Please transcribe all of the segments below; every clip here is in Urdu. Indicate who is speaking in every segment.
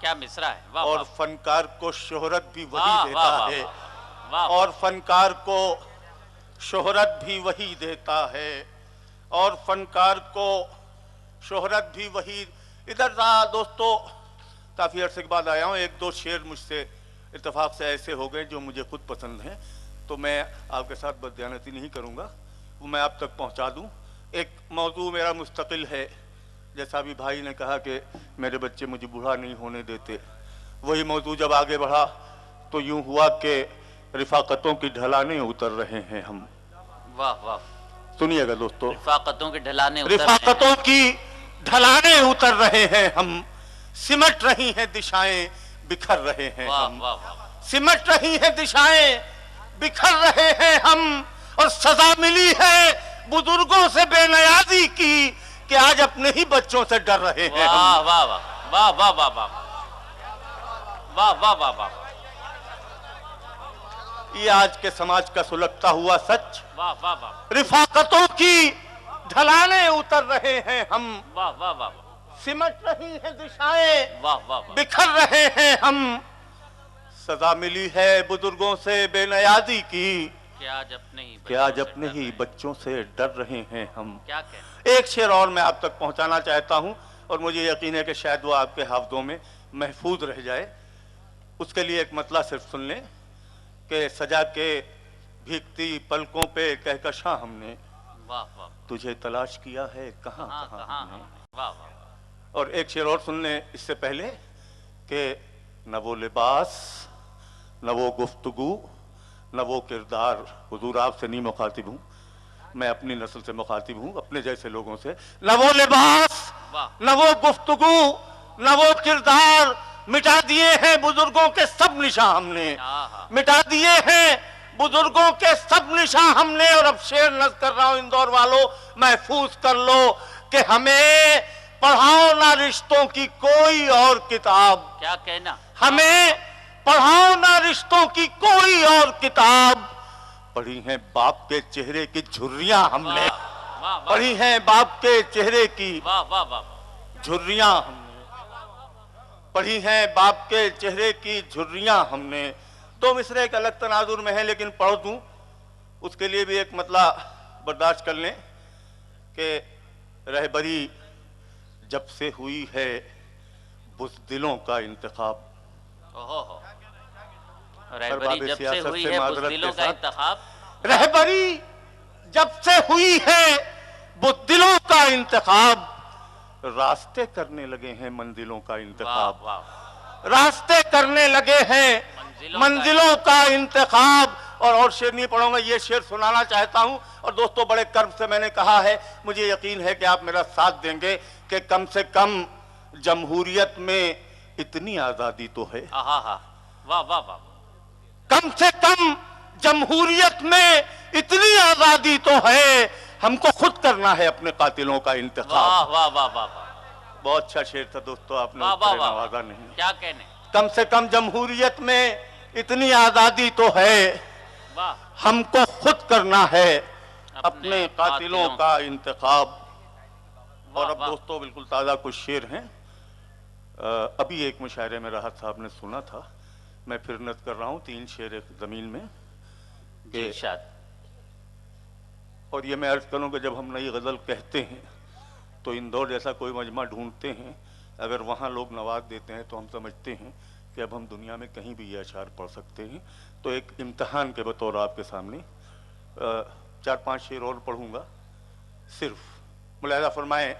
Speaker 1: کیا مصرع ہے، واہ
Speaker 2: اور
Speaker 1: واہ
Speaker 2: فنکار کو شہرت بھی وہی
Speaker 1: واہ
Speaker 2: دیتا
Speaker 1: واہ
Speaker 2: ہے،
Speaker 1: واہ
Speaker 2: اور فنکار کو شہرت بھی وہی دیتا ہے، اور فنکار کو شہرت بھی وہی. ادھر رہا دوستو، کافی عرصے کے بعد آیا ہوں. ایک دو شعر مجھ سے اتفاق سے ایسے ہو گئے جو مجھے خود پسند ہیں، تو میں آپ کے ساتھ بددیانتی نہیں کروں گا، وہ میں آپ تک پہنچا دوں. ایک موضوع میرا مستقل ہے، جیسا بھی بھائی نے کہا کہ میرے بچے مجھے بوڑھا نہیں ہونے دیتے. وہی موضوع جب آگے بڑھا تو یوں ہوا کہ رفاقتوں کی ڈھلانے اتر رہے ہیں ہم.
Speaker 1: واہ واہ.
Speaker 2: سنیے گا دوستو،
Speaker 1: رفاقتوں کے ڈھلانے اتر رہے ہیں.
Speaker 2: رفاقتوں کی ڈھلانے اتر رہے ہیں ہم، سمٹ رہی ہیں دشائیں بکھر رہے ہیں
Speaker 1: واہ
Speaker 2: ہم.
Speaker 1: واہ واہ.
Speaker 2: سمٹ رہی ہیں دشائیں بکھر رہے ہیں ہم، اور سزا ملی ہے بزرگوں سے بے نیازی کی کہ آج اپنے ہی بچوں سے ڈر رہے ہیں ہم.
Speaker 1: واہ واہ واہ واہ واہ واہ واہ واہ واہ واہ.
Speaker 2: یہ آج کے سماج کا سلگتا ہوا سچ.
Speaker 1: واہ واہ واہ
Speaker 2: رفاقتوں کی ڈھلانے اتر رہے ہیں ہم،
Speaker 1: واہ واہ واہ
Speaker 2: سمٹ رہی ہیں دشائیں
Speaker 1: واہ واہ.
Speaker 2: بکھر رہے ہیں ہم. سزا ملی ہے بزرگوں سے بے نیازی کی
Speaker 1: کہ آج اپنے ہی
Speaker 2: کہ آج اپنے ہی بچوں سے ڈر رہے ہیں ہم.
Speaker 1: کیا کہیں.
Speaker 2: ایک شعر اور میں آپ تک پہنچانا چاہتا ہوں، اور مجھے یقین ہے کہ شاید وہ آپ کے حافظوں میں محفوظ رہ جائے. اس کے لیے ایک مطلع صرف سن لیں کہ سجا کے بھیگتی پلکوں پہ کہکشاں ہم نے
Speaker 1: واہ واہ.
Speaker 2: تجھے تلاش کیا ہے کہاں
Speaker 1: ہاں
Speaker 2: کہاں
Speaker 1: کہاں.
Speaker 2: ہم نے.
Speaker 1: واہ واہ.
Speaker 2: اور ایک شعر اور سن لیں اس سے پہلے کہ نہ وہ لباس، نہ وہ گفتگو، نہ وہ کردار. حضور آپ سے نہیں مخاطب ہوں، میں اپنی نسل سے مخاطب ہوں، اپنے جیسے لوگوں سے. نہ وہ لباس، نہ وہ گفتگو، نہ وہ کردار، مٹا دیے ہیں بزرگوں کے سب نشاں ہم نے. مٹا دیے ہیں بزرگوں کے سب نشاں ہم نے. اور اب شعر نظم کر رہا ہوں اندور والوں، محفوظ کر لو کہ ہمیں پڑھاؤ نہ رشتوں کی کوئی اور کتاب.
Speaker 1: کیا کہنا.
Speaker 2: ہمیں پڑھاؤ نہ رشتوں کی کوئی اور کتاب. پڑھی ہیں باپ کے چہرے کی جھریاں ہم نے. پڑھی ہیں باپ کے چہرے کی
Speaker 1: واہ واہ واہ.
Speaker 2: جھریاں ہم نے. پڑھی ہیں باپ کے چہرے کی جھریاں ہم نے. دو مصرے ایک الگ تناظر میں ہیں لیکن پڑھ دوں، اس کے لیے بھی ایک مطلع برداشت کر لیں کہ رہبری جب سے ہوئی ہے بزدلوں کا انتخاب.
Speaker 1: رہبری جب سے ہوئی ہے بزدلوں کا انتخاب.
Speaker 2: رہبری جب سے ہوئی ہے بزدلوں کا انتخاب. راستے کرنے لگے ہیں منزلوں کا انتخاب. راستے کرنے لگے ہیں منزلوں کا انتخاب. اور شعر نہیں پڑھوں گا، یہ شعر سنانا چاہتا ہوں. اور دوستو بڑے کرب سے میں نے کہا ہے، مجھے یقین ہے کہ آپ میرا ساتھ دیں گے کہ کم سے کم جمہوریت میں اتنی آزادی تو ہے.
Speaker 1: واہ واہ واہ.
Speaker 2: کم سے کم جمہوریت میں اتنی آزادی تو ہے، ہم کو خود کرنا ہے اپنے قاتلوں کا انتخاب.
Speaker 1: واہ واہ واہ واہ.
Speaker 2: بہت اچھا شعر تھا دوستو، آپ نے نوازا نہیں.
Speaker 1: کیا کہنے.
Speaker 2: کم سے کم جمہوریت میں اتنی آزادی تو ہے، ہم کو خود کرنا ہے اپنے قاتلوں کا انتخاب. اور اب دوستو بالکل تازہ کچھ شعر ہیں. ابھی ایک مشاعرے میں راحت صاحب نے سنا تھا، میں پھر نظم کر رہا ہوں 3 شعر زمین میں. اور یہ میں عرض کروں کہ جب ہم نئی غزل کہتے ہیں تو اندور جیسا کوئی مجمع ڈھونڈتے ہیں، اگر وہاں لوگ نواز دیتے ہیں تو ہم سمجھتے ہیں کہ اب ہم دنیا میں کہیں بھی یہ اشعار پڑھ سکتے ہیں. تو ایک امتحان کے بطور آپ کے سامنے 4-5 شعر اور پڑھوں گا. صرف ملاحظہ فرمائیں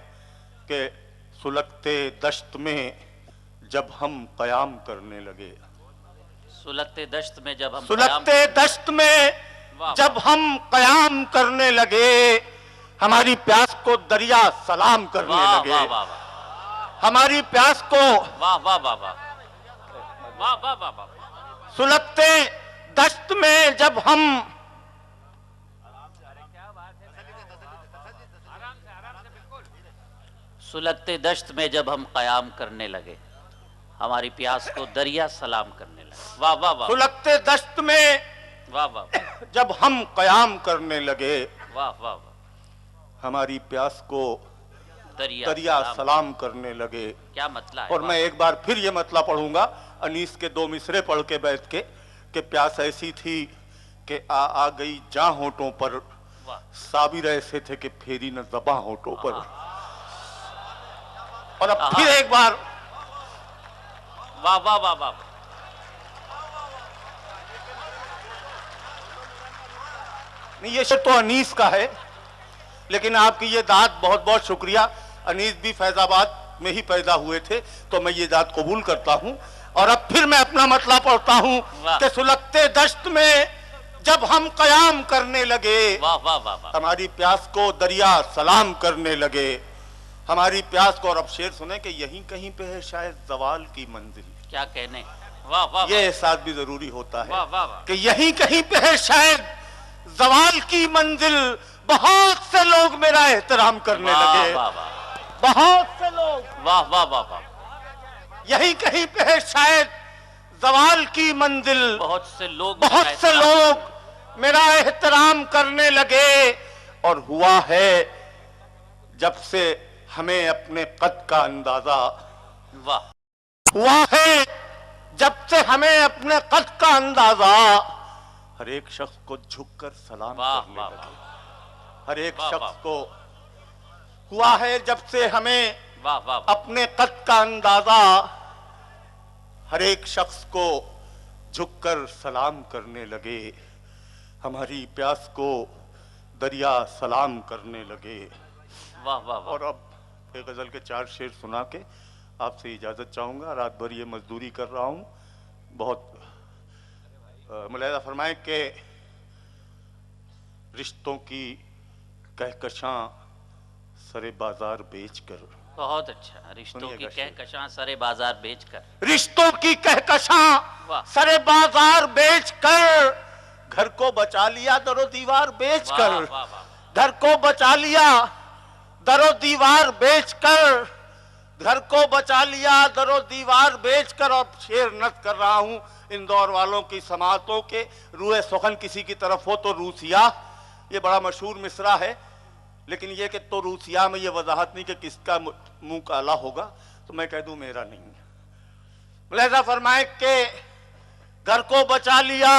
Speaker 2: کہ سلگتے دشت میں جب ہم قیام کرنے لگے.
Speaker 1: سلگتے دشت میں جب ہم
Speaker 2: سلگتے دشت میں جب ہم قیام کرنے لگے، ہماری پیاس کو دریا سلام کرنے لگے. ہماری پیاس کو
Speaker 1: واہ واہ واہ واہ واہ واہ واہ واہ.
Speaker 2: سلگتے دشت میں جب ہم
Speaker 1: سلگتے دشت میں جب ہم قیام کرنے لگے، ہماری پیاس کو دریا سلام کرنے لگے. واہ واہ واہ.
Speaker 2: سلگتے دشت میں
Speaker 1: واہ واہ
Speaker 2: جب ہم قیام کرنے لگے،
Speaker 1: واہ واہ واہ.
Speaker 2: ہماری پیاس کو دریا سلام کرنے لگے.
Speaker 1: کیا مطلب ہے؟
Speaker 2: اور میں ایک بار پھر یہ مطلب پڑھوں گا انیس کے 2 مصرے پڑھ کے بیٹھ کے کہ پیاس ایسی تھی کہ آ گئی جاں ہونٹوں پر، صابر ایسے تھے کہ پھیری نہ زباں ہونٹوں پر. اور اب پھر ایک بار
Speaker 1: واہ واہ واہ واہ.
Speaker 2: نہیں، یہ شعر تو انیس کا ہے، لیکن آپ کی یہ داد بہت بہت شکریہ. انیس بھی فیض آباد میں ہی پیدا ہوئے تھے تو میں یہ داد قبول کرتا ہوں. اور اب پھر میں اپنا مطلب پڑھتا ہوں کہ سلگتے دشت میں جب ہم قیام کرنے لگے، ہماری پیاس کو دریا سلام کرنے لگے. ہماری پیاس کو، اور اب شعر سنیں کہ یہیں کہیں پہ ہے شاید زوال کی منزل.
Speaker 1: کیا کہنے، واہ واہ.
Speaker 2: یہ احساس بھی ضروری ہوتا ہے کہ یہیں کہیں پہ ہے شاید زوال کی منزل. بہت سے لوگ میرا احترام کرنے لگے، بہت سے لوگ.
Speaker 1: واہ واہ واہ واہ.
Speaker 2: یہیں کہیں پہ ہے شاید زوال کی منزل.
Speaker 1: بہت سے لوگ
Speaker 2: میرا احترام کرنے لگے. اور ہوا ہے جب سے ہمیں اپنے قد کا اندازہ،
Speaker 1: واہ.
Speaker 2: ہوا ہے جب سے ہمیں اپنے قد کا اندازہ، ہر ایک شخص کو جھک کر سلام کرنے لگے. ہر ایک شخص کو ہوا ہے جب سے ہمیں اپنے قد کا اندازہ، ہر ایک شخص کو جھک کر سلام کرنے لگے. ہماری پیاس کو دریا سلام کرنے لگے. اور اب ایک غزل کے 4 شعر سنا کے آپ سے اجازت چاہوں گا. رات بھر یہ مزدوری کر رہا ہوں. بہت ملاحظہ فرمائیں کہ رشتوں کی کہکشاں سرے بازار بیچ کر.
Speaker 1: بہت اچھا. رشتوں کی کہکشاں سرے بازار بیچ کر.
Speaker 2: رشتوں کی کہکشاں سرے بازار بیچ کر، گھر کو بچا لیا در و دیوار بیچ کر. گھر کو بچا لیا در و دیوار بیچ کر. گھر کو بچا لیا در و دیوار بیچ کر. اور شعر نظم کر رہا ہوں اندور والوں کی سماعتوں کے. روح سخن کسی کی طرف ہو تو روسیا، یہ بڑا مشہور مصرع ہے. لیکن یہ کہ تو روسیا میں یہ وضاحت نہیں کہ کس کا منہ کالا ہوگا، تو میں کہہ دوں میرا نہیں. ملاحظہ فرمائیں کہ گھر کو بچا لیا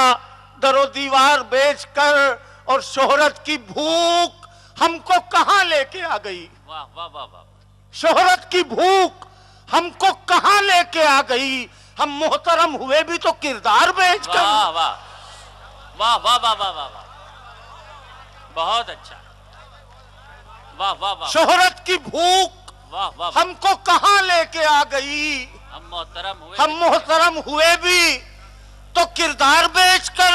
Speaker 2: در و دیوار بیچ کر، اور شہرت کی بھوک ہم کو کہاں لے کے آ گئی. شہرت کی بھوک ہم کو کہاں لے کے آ گئی. ہم محترم ہوئے بھی تو کردار بیچ کر.
Speaker 1: واہ واہ واہ واہ واہ واہ. بہت اچھا. واہ واہ واہ.
Speaker 2: شہرت کی بھوک ہم کو کہاں لے کے آ گئی. ہم محترم ہوئے بھی تو کردار بیچ کر.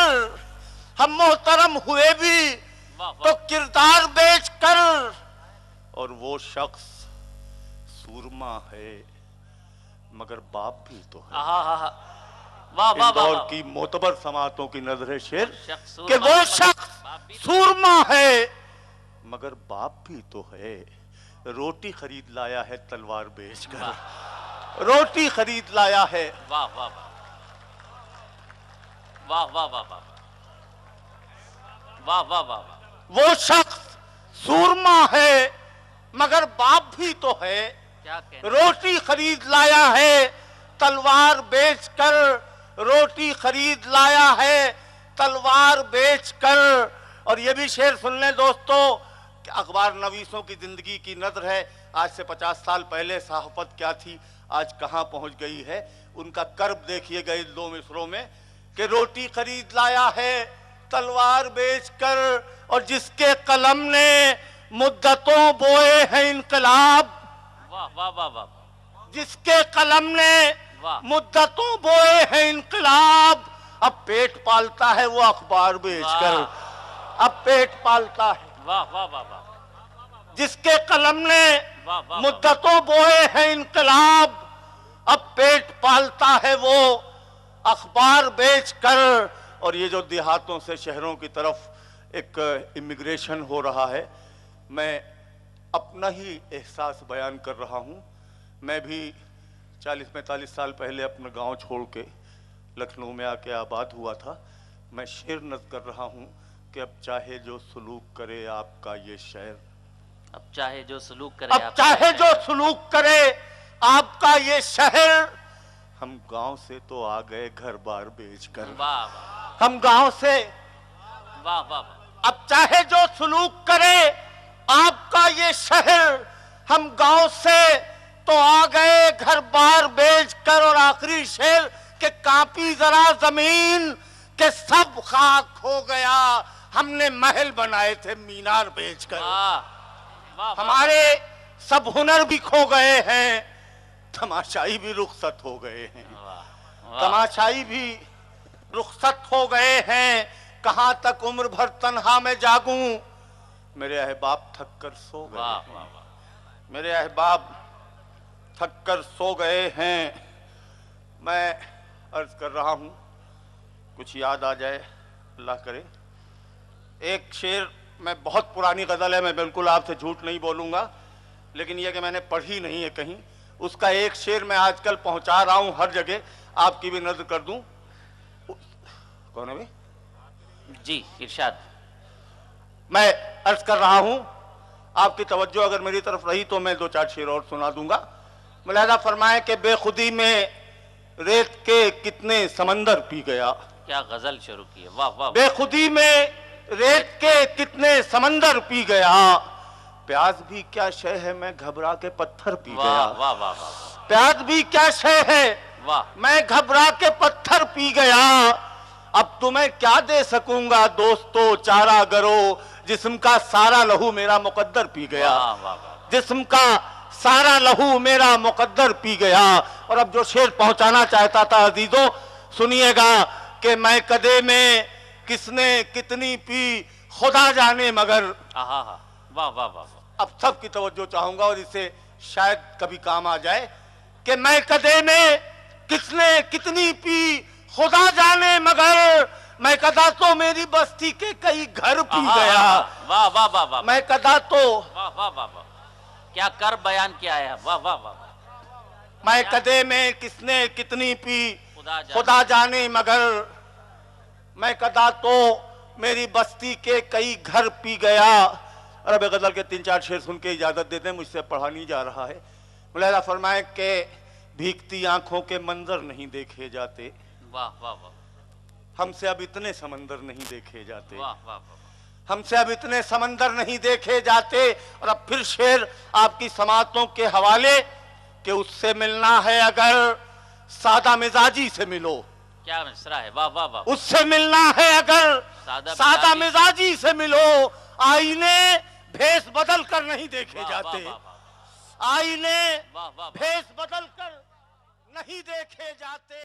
Speaker 2: ہم محترم ہوئے بھی تو کردار بیچ کر. اور وہ شخص سورما ہے مگر باپ بھی تو ہے. اندور کی معتبر سماعتوں کی نظر شعر کہ وہ شخص سورما ہے مگر باپ بھی تو ہے. روٹی خرید لایا ہے تلوار بیچ کر. روٹی خرید لایا ہے.
Speaker 1: واہ واہ واہ واہ واہ واہ واہ واہ واہ.
Speaker 2: وہ شخص سورما ہے مگر باپ بھی تو ہے. روٹی خرید لایا ہے تلوار بیچ کر. روٹی خرید لایا ہے تلوار بیچ کر. اور یہ بھی شعر سن لیں دوستو کہ اخبار نویسوں کی زندگی کی نظر ہے. آج سے 50 سال پہلے صحافت کیا تھی، آج کہاں پہنچ گئی ہے. ان کا کرب دیکھیے گئے 2 مصروں میں کہ روٹی خرید لایا ہے تلوار بیچ کر. اور جس کے قلم نے مدتوں بوئے ہیں انقلاب.
Speaker 1: واہ واہ واہ واہ.
Speaker 2: جس کے قلم نے مدتوں بوئے ہیں انقلاب. اب پیٹ پالتا ہے وہ اخبار بیچ کر. اب پیٹ پالتا ہے.
Speaker 1: واہ واہ واہ واہ.
Speaker 2: جس کے قلم نے مدتوں بوئے ہیں انقلاب. اب پیٹ پالتا ہے وہ اخبار بیچ کر. اور یہ جو دیہاتوں سے شہروں کی طرف ایک امیگریشن ہو رہا ہے، میں اپنا ہی احساس بیان کر رہا ہوں. میں بھی 40-45 سال پہلے اپنا گاؤں چھوڑ کے لکھنؤ میں آ کے آباد ہوا تھا. میں شعر نظم کر رہا ہوں کہ اب چاہے جو سلوک کرے آپ کا یہ شہر.
Speaker 1: اب چاہے جو سلوک کرے
Speaker 2: اب چاہے جو سلوک کرے آپ کا یہ شہر، ہم گاؤں سے تو آ گئے گھر بار بیچ کر،
Speaker 1: واہ واہ
Speaker 2: ہم گاؤں سے،
Speaker 1: واہ واہ واہ،
Speaker 2: اب چاہے جو سلوک کرے آپ کا یہ شہر، ہم گاؤں سے تو آ گئے گھر بار بیچ کر، اور آخری شعر کہ کانپی ذرا زمین کہ سب خاک ہو گیا، ہم نے محل بنائے تھے مینار بیچ کر،
Speaker 1: واہ واہ،
Speaker 2: ہمارے سب ہنر بھی کھو گئے ہیں، تماشائی بھی رخصت ہو گئے ہیں، تماشائی بھی رخصت ہو گئے ہیں، کہاں تک عمر بھر تنہا میں جاگوں، میرے احباب تھک کر سو گئے ہیں، میرے احباب تھک کر سو گئے ہیں، میں عرض کر رہا ہوں کچھ یاد آ جائے اللہ کرے۔ ایک شعر، میں بہت پرانی غزل ہے، میں بالکل آپ سے جھوٹ نہیں بولوں گا، لیکن یہ کہ میں نے پڑھی نہیں ہے کہیں، اس کا ایک شعر میں آج کل پہنچا رہا ہوں ہر جگہ، آپ کی بھی نظر کر دوں۔ کون ہے بھائی؟
Speaker 1: جی ارشاد۔
Speaker 2: میں عرض کر رہا ہوں، آپ کی توجہ اگر میری طرف رہی تو میں دو چار شعر اور سنا دوں گا۔ ملاحظہ فرمائیں کہ بے خودی میں ریت کے کتنے سمندر پی گیا،
Speaker 1: کیا غزل شروع کی ہے، واہ واہ،
Speaker 2: بے خودی میں ریت کے کتنے سمندر پی گیا، پیاس بھی کیا شے ہے میں گھبرا کے پتھر پی گیا،
Speaker 1: واہ واہ واہ واہ،
Speaker 2: پیاس بھی کیا شے ہے
Speaker 1: واہ،
Speaker 2: میں گھبرا کے پتھر پی گیا، اب تمہیں کیا دے سکوں گا دوستو چارہ گرو، جسم کا سارا لہو میرا مقدر پی گیا،
Speaker 1: واہ واہ واہ،
Speaker 2: جسم کا سارا لہو میرا مقدر پی گیا۔ اور اب جو شعر پہنچانا چاہتا تھا عزیزوں سنیے گا کہ میں کدے میں کس نے کتنی پی خدا جانے مگر،
Speaker 1: آہا ہا، واہ واہ واہ،
Speaker 2: اب سب کی توجہ چاہوں گا اور اسے شاید کبھی کام آ جائے کہ میں کدے میں کس نے کتنی پی خدا جانے مگر، میں کدا تو میری بستی کے کئی گھر پی گیا،
Speaker 1: واہ واہ واہ واہ،
Speaker 2: میں کدا تو
Speaker 1: واہ واہ واہ واہ، کیا کر بیان کیا ہے، واہ واہ واہ،
Speaker 2: میں کدے میں کس نے کتنی پی
Speaker 1: خدا جانے،
Speaker 2: خدا جانے مگر، میں کدا تو میری بستی کے کئی گھر پی گیا۔ عرب غزل کے تین چار شعر سن کے اجازت دیتے ہیں، مجھ سے پڑھا نہیں جا رہا ہے۔ ملاحظہ فرمائیں کہ بھیگتی آنکھوں کے منظر نہیں دیکھے جاتے،
Speaker 1: واہ واہ واہ،
Speaker 2: ہم سے اب اتنے سمندر نہیں دیکھے جاتے،
Speaker 1: واہ واہ واہ،
Speaker 2: ہم سے اب اتنے سمندر نہیں دیکھے جاتے۔ اور اب پھر شعر آپ کی سماعتوں کے حوالے کہ اس سے ملنا ہے اگر سادہ مزاجی سے ملو،
Speaker 1: کیا مصرع ہے، واہ واہ واہ،
Speaker 2: اس سے ملنا ہے اگر سادہ مزاجی سے ملو، آئینے بھیس بدل کر نہیں دیکھے جاتے، آئینے
Speaker 1: واہ واہ،
Speaker 2: بھیس بدل کر نہیں دیکھے جاتے۔